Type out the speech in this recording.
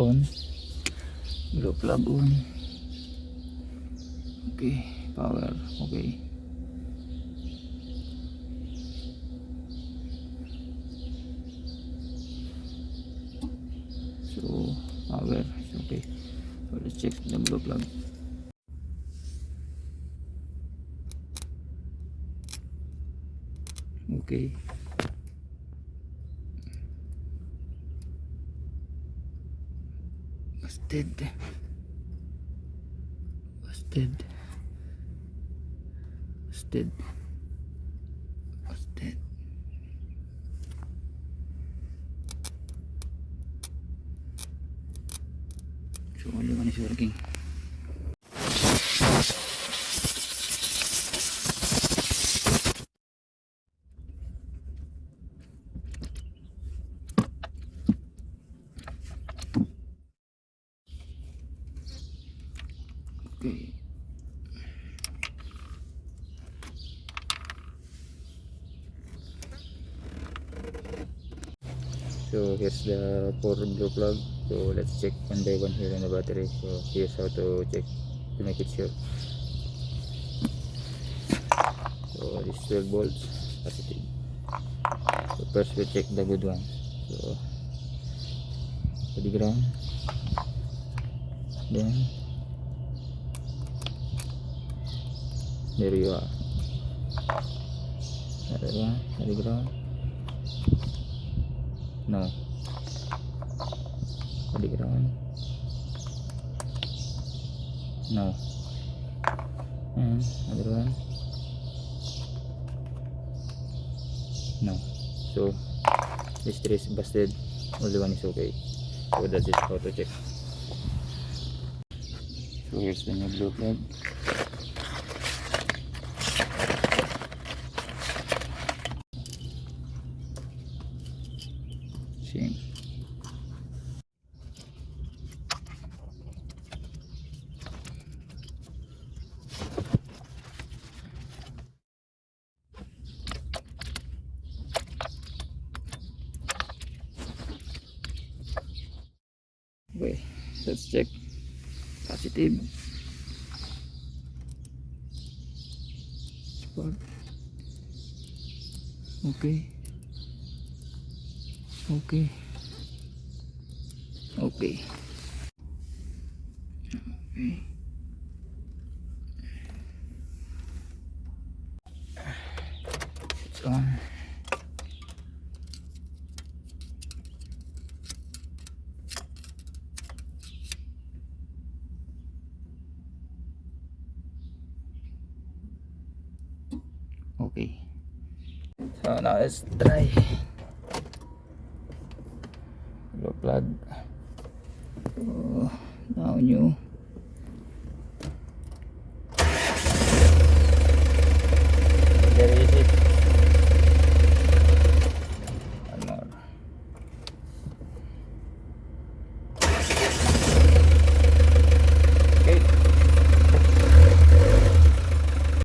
on, glow plug on. Okay, power, okay. So power is okay. So let's check the glow plug. Okay. Busted. So only one is working. Okay. So here's the 4 glow plug. So let's check one by one here on the battery. So here's how to check to make it sure. So this 12 volts positive. So first we check the good one. So to the ground, then there you are. Another one to the ground. No. To the ground. No. And another one. No. So this three is busted. Only one is okay. So that's it, how to check. So here's the new blue plug. Same. Okay, let's check. Positive. Spark. Okay. Okay. Okay. Okay. It's on. Okay. So now let's try. Glow plug. Oh, now new.